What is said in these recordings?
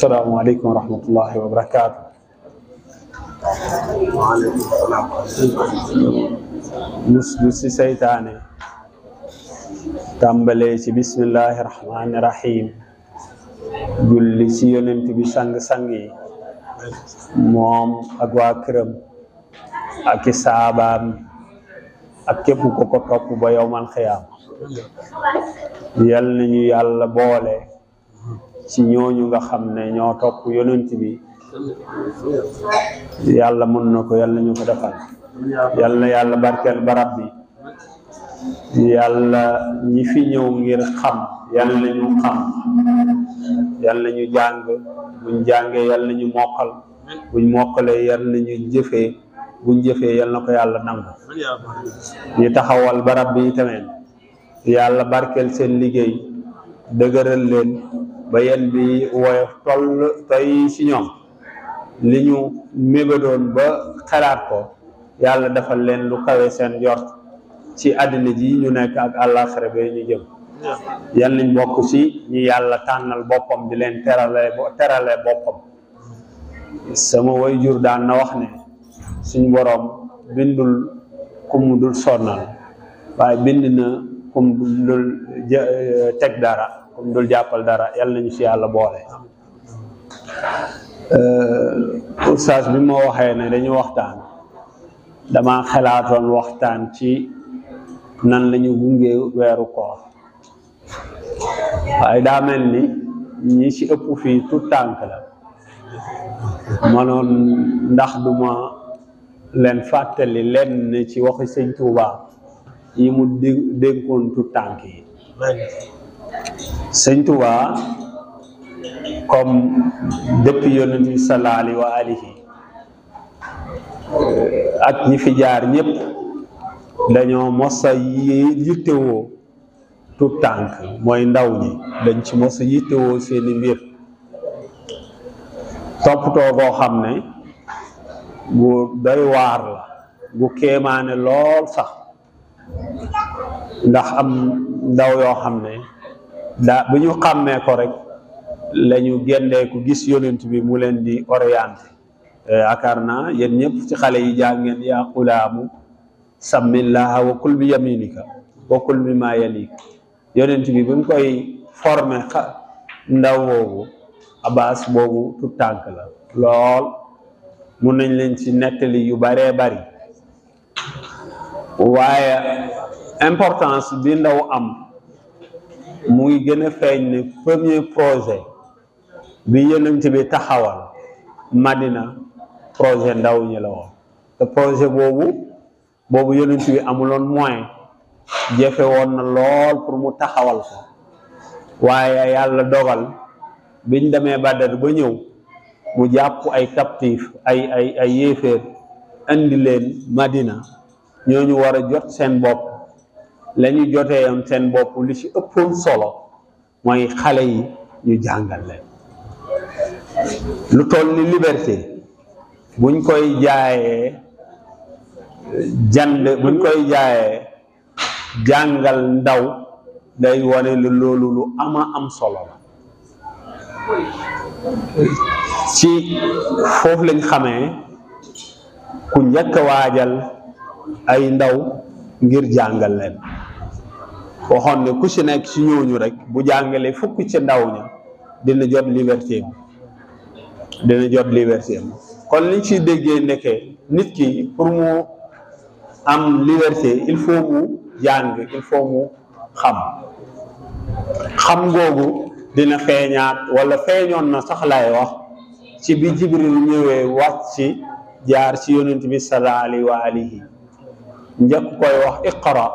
Assalamualaikum warahmatullahi wabarakatuh. Muslu si seytaane tàmbalee ci bismillahi rahmaani rahim julli ci yonent bi sang-sang yi moom ak waa këram ak i saabaam ak képp ko ko topp ba yowmal xiyaam. Yal nañu yàlla boole ci ñooñu nga xam ne ñoo topp yonent bi. Yàlla mën na ko, yàlla ñu ko defal. Yàlla yàlla barkeel barab bi. Yàlla ñi fi ñëw ngir xam yàlla ñu xam, yàlla ñu jàng, buñ jàngee yàlla ñu mokkal, buñ mokkalee yàlla ñu jëfee, buñ jëfee yàlla na ko yàlla nangu. ñu taxawal barab bi tamit yàlla barkeel seen liggéey, dëgëral leen ba yéen bi woyof toll tey ci ñoom. li ñu mébédoon ba xalaat ko yàlla defal leen lu kawe seen jort ci àddina ji ñu nekk ak àllaaxira ba ñu jëm. yal nañ bokk ci ñi yàlla tànnal boppam di leen terale boppam. sama waajur daan na wax ne suñ boroom bindul kum dul sonnal, waaye bind na kum dul teg dara, kum dul jàppal dara. yal nañu ci yàlla boole. Oustaz bi ma waxee ne dañu waxtaan, dama xalaatoon waxtaan ci nan lañu gunge weeru koor, waaye daa mel ni ñi ci ëpp fii tout tànk la manoon ndax duma leen fàttali lenn ci waxi sëñ Tuuba yi mu dénkoon tout tànk yi. sëñ Tuuba comme depuis yonent bi sallallahu alayhi wa alihi ak ñi fi jaar ñëpp dañoo mos a yittewoo tout tànk mooy ndaw ñi, dañ ci mos a yittewoo seeni mbir toppatoo boo xam ne bu doy waar la, bu kéemaane lool sax. ndax am ndaw yoo xam ne bu ñu xàmmee ko rek lañu gendee ku gis yonent bi mu leen di orienté. yaakaar naa yéen ñëpp ci xale yi jàngeen yaa xulaamu sammillaha wa kul bi yaminika wa kul bi ma yalik. yonent bi buñ koy formé ndaw boobu abbas boobu tout tànk la lool. mun nañ leen ci nettali yu baree bari, waaye importance bi ndaw am mu ngi gën a feeñ ne premier projet bi yonent bi taxawal Madina projet ndaw ñi la woon. te projet boobu yonent bi amuloon moyen, jafe woon na lool pour mu taxawal ko. waaye yàlla dogal biñ demee Badar ba ñëw mu jàpp ay captif ay yéeféer indi leen Madina. ñooñu war a jot seen bopp, la ñu jotee yoon seen bopp li ci ëppoon solo mooy xale yi ñu jàngal leen. lu toll ni liberté buñ koy jaayee buñ koy jaayee jàngal ndaw day wane loolu lu am solo la. ci foofu lañ xamee ku njëkk a waajal ay ndaw ngir jàngal leen. waxoon ne ku ci nekk ci ñooñu rek bu jàngalee fukk ci ndaw ña dina jot liberté kon liñ ci déggee nekkee nit ki pour mu am liberté il faut mu jàng, il faut mu xam googu dina feeñaat wala feeñoon na sax lay wax ci bi Jibril ñëwee wàcc jaar ci yonent bi sallallahu alayhi wa alihi njëkk koy wax iqra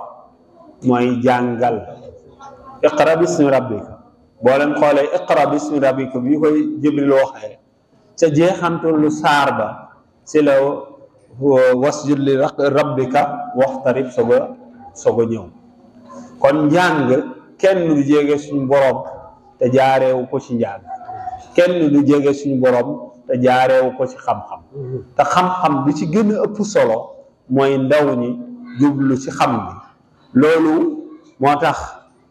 mooy jàngal. iqra bismi rabbika, boo leen xoolee iqra bismi rabbika bi koy Jibril waxee ca jeexantalu saar ba si la wasjud li rabbika waxtarib soog a ñëw. kon njàng kenn du jege suñu borom te jaareewu ko ci njàng, kenn du jege suñu borom te jaareewu ko ci xam-xam. te xam-xam bi ci gën a ëpp solo mooy ndaw ñi jublu ci xam bi. loolu moo tax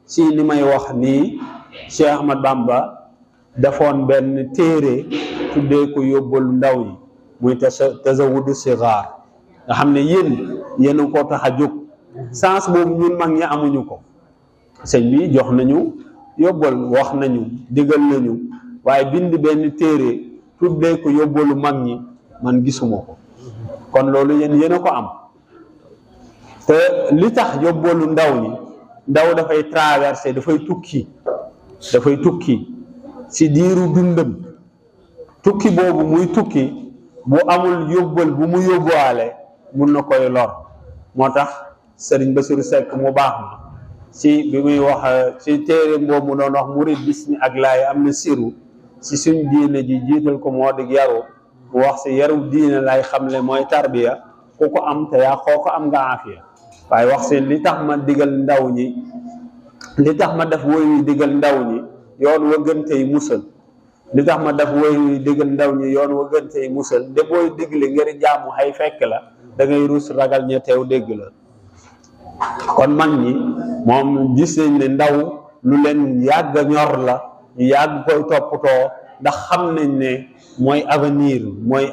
ci li may wax nii Cheikh Ahmad Bamba defoon benn téere tuddee ko yóbbalu ndaw ñi muy tazawudu sigaar nga xam ne yéen a ko tax a jóg sens boobu ñun mag ñi amuñu ko. sëñ bi jox nañu yóbbal wax nañu digal nañu waaye bind benn téere tuddee ko yóbbalu mag ñi man gisuma ko. kon loolu yéen a ko am te li tax yóbbalu ndaw ñi ndaw dafay traversé dafay tukki si diiru dundam tukki boobu muy tukki bu amul yóbbal bu mu yóbbuwaale mun na koy lor. moo tax Sëriñ Bassirou Seck mu baax ma si bi muy wax si téere boobu mu doon wax murid bismi ak laay am na siru si suñ diine ji jiital ko moo di yaru mu wax si yaru diine lay xamle mooy tarbiya ku ko am te yaa xoo ko am nga aafiya waaye wax si li tax ma digal ndaw ñi li tax ma def woy wi digal ndaw ñi yoon wa gën tey musal li tax ma def woy wi digal ndaw ñi yoon wa gën tey musal de booy digle ngir jaamu xay fekk la da ngay rus ragal ña teew dégg la. kon mag ñi moom gis nañ ne ndaw lu leen yàgg ñor la ñu yàgg koy toppatoo ndax xam nañ ne mooy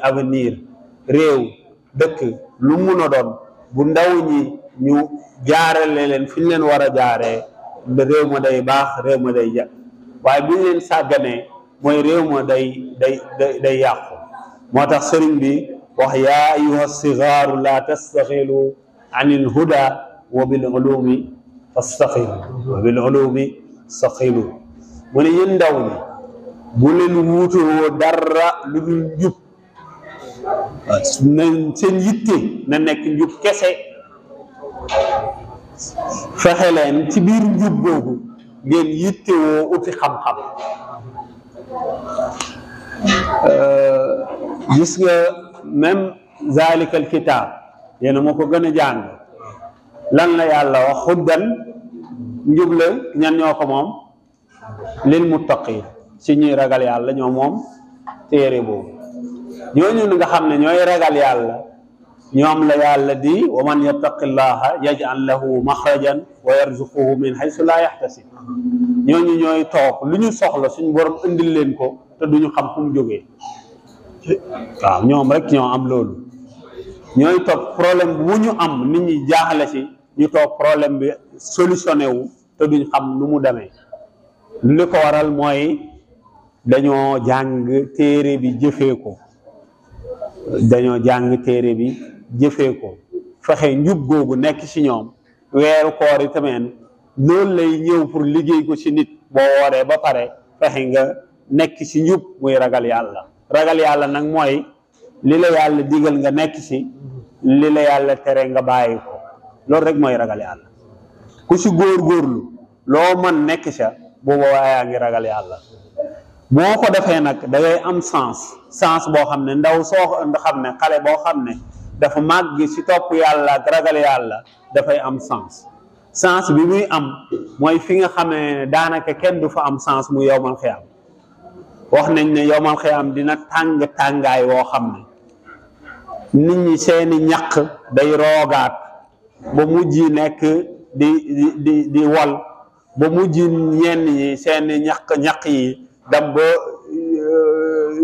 avenir réew dëkk lu mun a doon bu ndaw ñi ñu jaarale leen fi ñu leen war a jaaree réew ma day baax réew ma day jag waaye bu ñu leen sàgganee mooy réew ma day yàqu. moo tax sëriñ bi wax yaa ayuha sigaaru la tastaxilu an il huda wa bil ulumi fastaxilu mu ne yéen ndaw ñi bu leen wuutoo dara lu dul njub seen yitte na nekk njub kese fexe leen ci biir njub boobu ngeen yitte woo uti xam-xam. gis nga même zalikal kitaab yéena moo ko gën a jàng lan la yàlla wax xuddan njub la ñan ñoo ko moom lil muttaqin ci ñuy ragal yàlla ñoo moom téere boobu. ñooñu nga xam ne ñooy ragal yàlla ñoom la yàlla di wa man yattaqillaha yaj'al lahu maxrajan wa yarzuquhu min haythu la yahtasib. ñooñu ñooy toog lu ñu soxla suñu borom indil leen ko te duñu xam fu mu jógee. waaw ñoom rek ñoo am loolu ñooy toog problème bu ñu am nit ñi jaaxle si ñu toog problème bi solutionné wu te duñ xam nu mu demee. li ko waral mooy dañoo jàng téere bi jëfee ko fexe njub googu nekk ci ñoom. weeru koor yi tamit loolu lay ñëw pour liggéey ko ci nit boo wooree ba pare fexe nga nekk ci njub muy ragal yàlla. ragal yàlla nag mooy li la yàlla digal nga nekk ci li la yàlla tere nga bàyyi ko loolu rek mooy ragal yàlla. ku ci góorgóorlu loo mën nekk ca booba waayaa ngi ragal yàlla. boo ko defee nag da ngay am sens boo xam ne ndaw soo xam ne xale boo xam ne dafa màgg ci topp yàlla ak ragal yàlla dafay am sens bi muy am mooy fi nga xamee ne daanaka kenn du fa am sens mu yowmal xiyaam. wax nañ ne yowmal xiyaam dina tàngaay woo xam ne nit ñi seeni ñaq day roogaat ba mujj nekk di wol ba mujj ñenn ñi seeni ñaq yi dem ba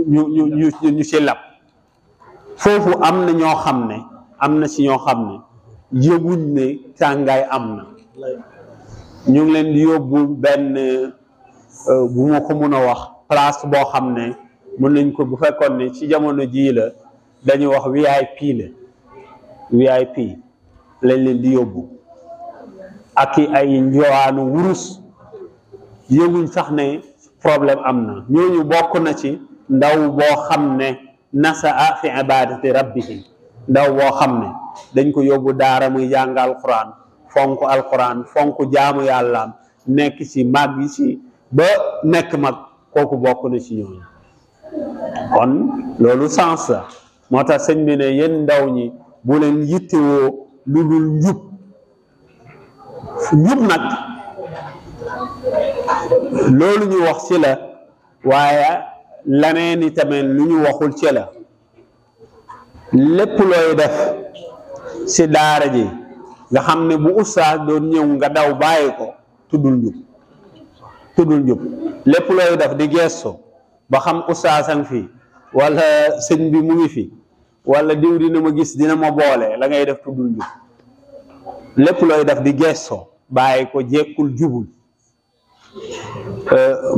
ñu ci lab. foofu am na ñoo xam ne yëguñ ne tàngaay am na. ñu ngi leen di yóbbu benn bu ma ko mun a wax place boo xam ne mën nañ ko bu fekkoon ne ci jamono jii la dañuy wax VIP lañ leen di yóbbu ak ay njowaanu wurus yëguñ sax ne problème am na. ñooñu bokk na ci ndaw boo xam ne nasaa fi ibadati rabbihi ndaw boo xam ne dañ ko yóbbu daara muy jàng alquran fonk jaamu yàllaam nekk ci màgg ci ba nekk mag kooku bokk na ci ñooñu. kon loolu sens la moo tax sëñ bi ne yéen ndaw ñi bu leen yittewoo lu dul njub nag loolu ñu wax ci la waaye laneen i tamit lu ñu waxul ci la. lépp looy def ci daara ji nga xam ne bu ustaas doon ñëw nga daw bàyyi ko tuddul njub tuddul njub lépp looy def di gestu ba xam ustaasang fi wala sëñ bi mu ngi fi wala diw dina ma gis dina ma boole la ngay def tuddul njub lépp looy def di gestoo bàyyi ko jekkul jubul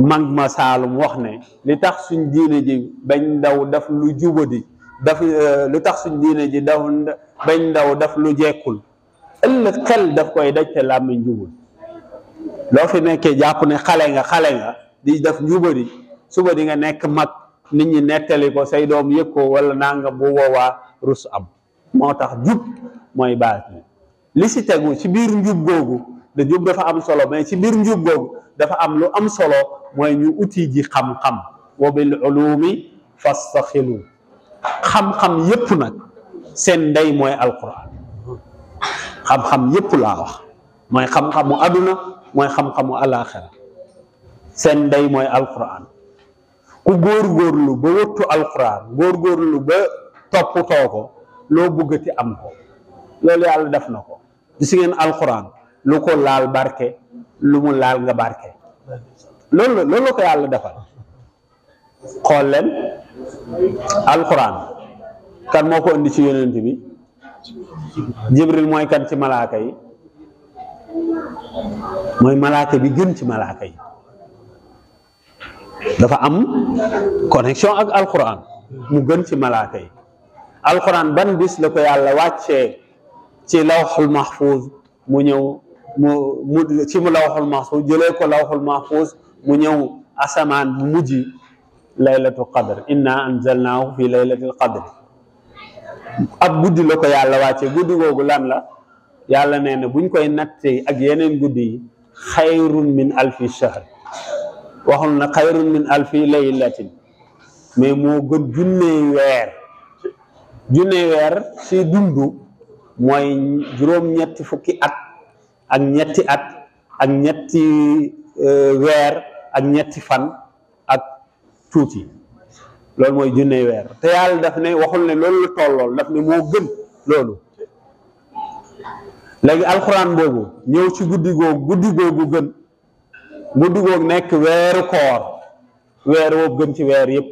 mag ma Saalum wax ne li tax suñ diine ji bañ daw daf lu jubadi daf lu tax suñ diine ji bañ daw daf lu jekkul ëllëg xel daf koy daj te làmmiñ jubul loo fi nekkee jàpp ne xale nga di def njubadi suba di nga nekk mag nit ñi nettali ko say doom yëg ko wala nanga bu woowaa rus am moo tax jub mooy baat li si tegu ci biir njub googu de jub dafa am solo mais ci biir njub googu dafa am lu am solo mooy ñu uti ji xam-xam wa bil ulumi fastaxilu xam-xam yépp nag seen ndey mooy alquran xam-xam yépp laa wax mooy xam-xamu aduna mooy xam-xamu alaxira seen ndey mooy alquran ku góor-góorlu ba wëttu alquran góor-góorlu ba toppatoo ko loo bëggati am ko loolu yàlla def na ko gis ngeen alquran lu ko laal barke lu mu laal nga barke loolu ko yàlla defal xool leen alquran kan moo ko indi ci yonent bi jibril mooy kan ci malaaka yi mooy malaaka bi gën ci malaaka yi dafa am connexion ak alquran mu gën ci malaaka yi alquran ban bis la ko yàlla wàccee ci lawxul mahfuz mu ñëw mu ci mu lawxul mahfuz jëlee ko lawxul mahfuz mu ñëw asamaan bu mujj laylatul qadr inna anzalnaahu fi laylatil qadr ab guddi la ko yàlla wàccee guddi googu lan la yàlla nee na buñ koy nattee ak yeneen guddi yi xayrun min alfi shahr waxul na xayrun min alfi laylatin mais moo gën junnee weer si dundu mooy juróom-ñetti fukki at ak ñetti at ak ñetti weer ak ñetti fan ak tuuti loolu mooy junnee weer te yàlla daf ne waxul ne loolu la tollool daf ne moo gën loolu léegi alxuraan boobu ñëw ci guddi googu gën guddi googu nekk weeru koor weer woo gën ci weer yëpp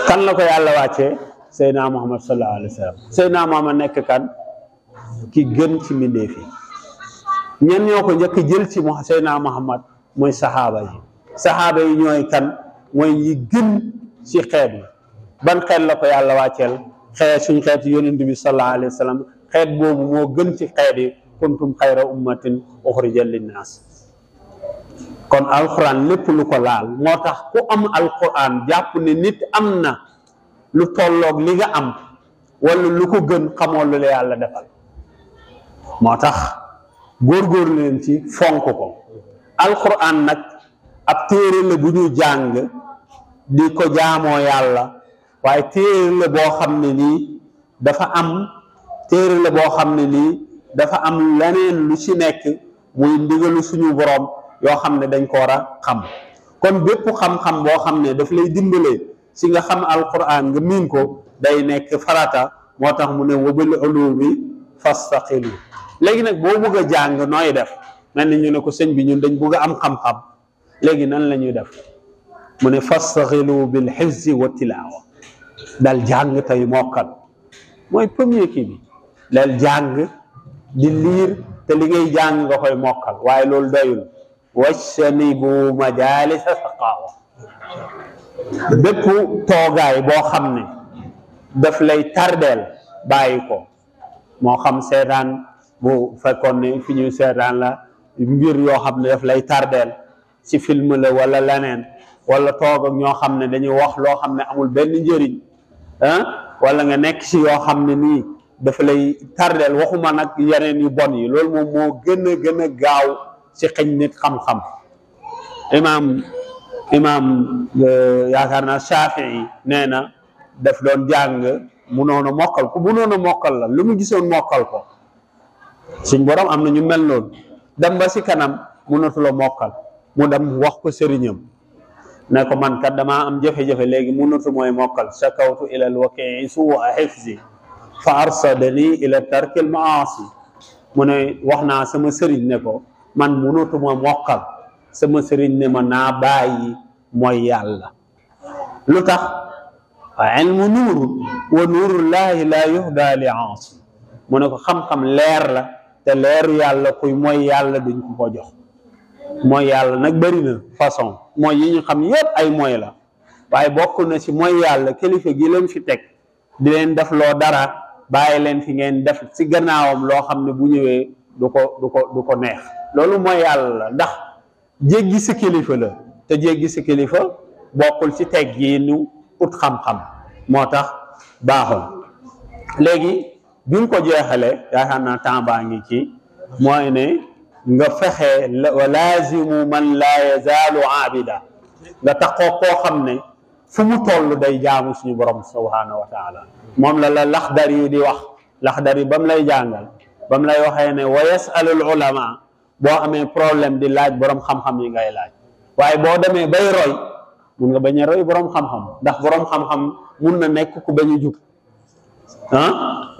kan la ko yàlla wàccee Seydina Muhammad sallallahu alayhi wa sallam Seydina Muhammad nekk kan ki gën ci mbindeef yi ñen ñoo ko njëkk jël ci Seydina Muhammad mooy saxaaba yi ñooy kan mooy ñi gën ci xeet yi ban xeet la ko yàlla wàcceel suñ xeet yonent bi sallallahu alayhi wa sallam xeet boobu moo gën ci xeet yi kuntum xayra ummatin uxrijat linnaas kon alquran lépp lu ko laal moo tax ku am alquran jàpp ne nit am na lu tolloog li nga am wala lu ko gën xamoo lu la yàlla defal moo tax góorgóorlu leen ci fonk ko alquran nag ab téere la bu ñu jàng di ko jaamoo yàlla waaye téere la boo xam ne nii dafa am leneen lu ci nekk muy ndigalu suñu borom yoo xam ne dañ ko war a xam kon bépp xam-xam boo xam ne daf lay dimbalee si nga xam alquran nga miin ko day nekk farata moo tax mu ne wa bil ulumi fastaqilu léegi nag boo bëgg a jàng nooy def mel ni ñu ne ko sëñ bi ñun dañ bëgg a am xam-xam léegi nan la ñuy def mu ne fastaqilu bil hifzi wa tilaawa dal jàng tey mokkal mooy premier kii bi dal jàng di liir te li ngay jàng nga koy mokkal waaye loolu doyul wajtanibu majalisa saqaawa bépp toogaay boo xam ne daf lay tardeel bàyyi ko moo xam seetaan bu fekkoon ne fi ñuy seetaan la mbir yoo xam ne daf lay tardeel ci film la wala leneen wala toog ak ñoo xam ne dañuy wax loo xam ne amul benn njëriñ wala nga nekk ci yoo xam ne nii dafa lay tardeel waxuma nag yeneen yu bon yi loolu moom moo gën a gaaw ci xëñ nit xam-xam imaam yaakaar naa Shafii nee na daf doon jàng munoon a mokkal ku munoon a mokkal la lu mu gisoon mokkal ko suñ borom am na ñu mel noonu dem ba ci kanam munatula mokkal mu dem wax ko sëriñam ne ko man kat damaa am jafe-jafe léegi munatu mooy mokkal shakawtu ila alwakii suua hifzi fa arsadani ila tarkil maasi mu ne wax naa sama sëriñ ne ko man munatu mooy mokkal sama sëriñ ne ma naa bàyyi mooy yàlla lu tax ilmu nuurun wa nuurullahi la yuhda li aasi mu ne ko xam-xam leer la te leeru yàlla kuy mooy yàlla duñ ko jox mooy yàlla nag bëri na façon mooy yi ñu xam yépp ay mooy la waaye bokk na ci mooy yàlla kilifa gi leen fi teg di leen def loo dara bàyyi leen fi ngeen def ci gannaawam loo xam ne bu ñëwee du ko neex loolu mooy yàlla la ndax jéggi si kilifa la te jéggi si kilifa bokkul ci teg gi nu ut xam-xam moo tax baaxul léegi bi ko jeexale yaakaar naa temps baa ngi ci mooy ne nga fexe wa laazimu man laa yazaalu aabida nga taxoo koo xam ne fu mu toll day jaamu suñu borom subhaanahu wa taala moom la laxdar yi di wax laxdar yi ba mu lay jàngal ba mu lay waxee ne wa yasalul ulama boo amee problème di laaj borom xam-xam yi ngay laaj waaye boo demee bay roy mun nga bañ a roy borom xam-xam ndax borom xam-xam mun na nekk ku bañ a jub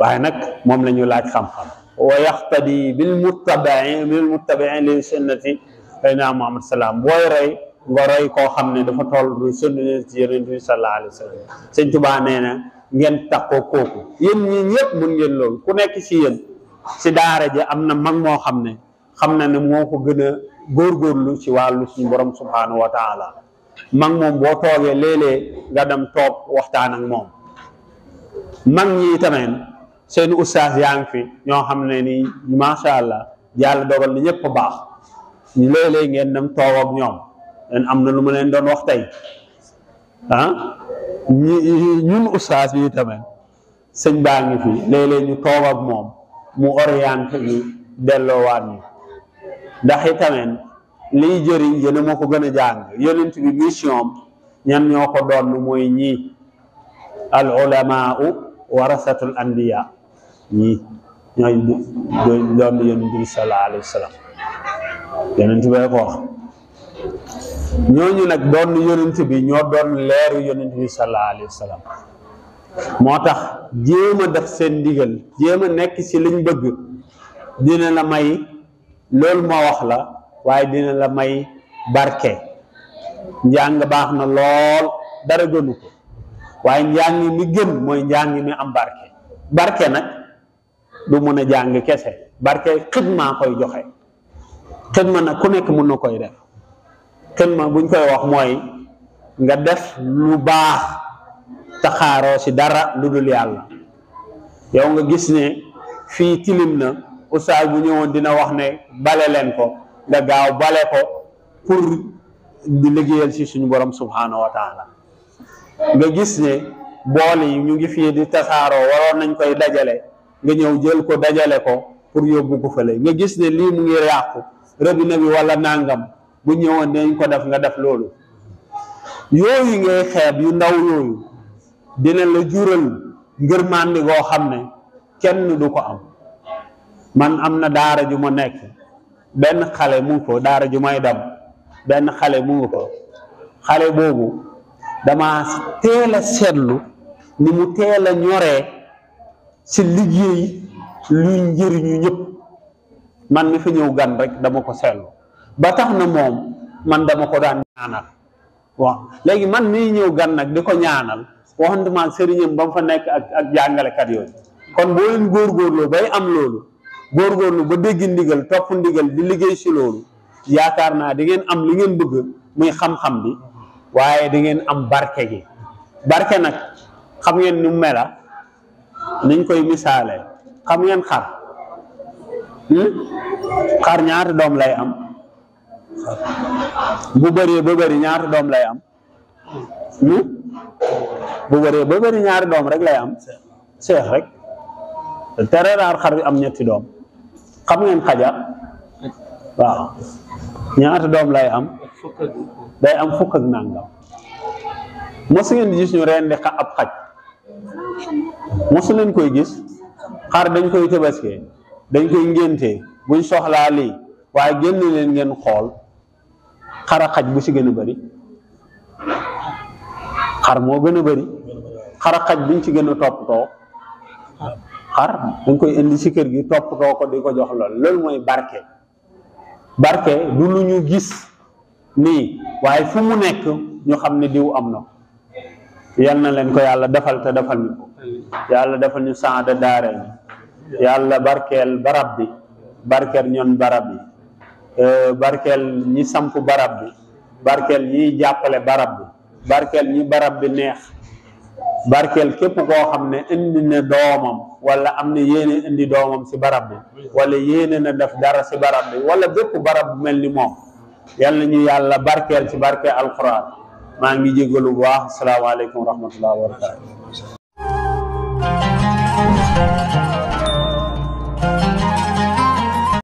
waaye nag moom la ñu laaj xam-xam wa yaxtadi bil muttabiin li sunnati sayidina Muhammad salaam booy roy nga roy koo xam ne dafa toll sunna ci yonent bi sallallahu alayhi wa sallam sëñ Tuubaa nee na ngeen takkoo kooku yéen ñi ñëpp mun ngeen loolu ku nekk ci yéen ci daara ji am na mag moo xam ne xam na ne moo ko gën a góorgóorlu ci wàllu suñu borom subhanahu wa taala mag moom boo toogee léeg-léeg nga dem toog waxtaan ak moom mag ñi tamit seen ustaas yaa ngi fi ñoo xam ne ni macha allah yàlla dogal na ñëpp baax ñu léeg-léeg ngeen dem toog ak ñoom leen am na lu ma leen doon wax tey ñun ustaas yi tamit sëñ baa ngi fi léeg-léeg ñu toog ak moom mu orienté ñu delloowaat ñu ndax itamit liy jëriñ yéen a moo ko gën a jàng yonent bi mission ñan ñoo ko doon mooy ñii al ulamaau warasatul anbiya ñii ñooy doon yonent bi sallallahu alayhi wa sallam yonent bi ko wax ñooñu nag doon yonent bi ñoo doon leeru yonent bi sallallahu alayhi wa sallam moo tax jéem a def seen ndigal jéem a nekk ci liñ bëgg dina la may loolu moo wax la waaye dina la may barke njàng baax na lool dara gënu ko waaye njàng mi gën mooy njàng mi am barke barke nag du mun a jàng kese barke xidma koy joxe xidma nag ku nekk mun na koy def xidma buñ koy wax mooy nga def lu baax taxaaroo ci dara lu dul yàlla yow nga gis ne fii tilim na ustaas bu ñëwoon dina wax ne bale leen ko nga gaaw bale ko pour di liggéeyal ci suñu borom subhanahu wa taala nga gis ne bool yi ñu ngi fii di tasaaroo waroon nañ koy dajale nga ñëw jël ko dajale ko pour yóbbu ko fële nga gis ne lii mu ngi yàqu robinet bi wala nangam bu ñëwoon dañ ko def nga def loolu yooyu ngay xeeb yu ndaw yooyu dina la jural ngërmande goo xam ne kenn du ko am man am na daara ju ma nekk benn xale mu ngi ko daara ju may dem benn xale mu ngi ko xale boobu dama teel a seetlu ni mu teel a ñoree ci liggéey luy njëriñu ñëpp man mi fi ñëw gan rek dama ko seetlu ba tax na moom man dama ko daan ñaanal waaw léegi man mii ñëw gan nag di ko ñaanal waxantuma sëriñam ba mu fa nekk ak jàngalekat yooyu kon boo leen góorgóorloo bay am loolu góorgóorlu ba dégg ndigal topp ndigal di liggéey ci loolu yaakaar naa di ngeen am li ngeen bëgg muy xam-xam bi waaye di ngeen am barke gi barke nag xam ngeen ni mu mela niñ koy misaale xam ngeen xar ñaata doom lay am bu bëree ba bëri ñaata doom lay am bu bëree ba bëri ñaari doom rek lay am seex rek tere raar xar bi am ñetti doom xam ngeen xaja waaw ñaata doom lay am day am fukk ak nangam mosu ngeen gis ñu rendi ab xaj mosu leen koy gis xar dañ koy tabaskee dañ koy ngéntee buñ soxlaa lii waaye génn leen ngeen xool xar a xaj bu ci gën a bëri xar moo gën a bëri xar a xaj buñ ci gën a toppatoo xar dañ koy indi ci kër gi toppatoo ko di ko jox loolu mooy barke barke du lu ñu gis nii waaye fu mu nekk ñu xam ne diw am na ko yal na leen ko yàlla defal te defal ñu ko yàlla defal ñu saada daare yàlla barkeel barab bi barkeel ñoon barab bi barkeel ñi samp barab bi barkeel ñiy jàppale barab bi barkeel ñi barab bi neex barkeel képp koo xam ne indi na doomam wala am na yéene indi doomam si barab bi wala yéene na def dara si barab bi wala bépp barab bu mel ni moom yal na ñu yàlla barkeel ci barke alquran maa ngi jégalu bu baax asalaamaaleykum wa rahmatullahi wa barakatuh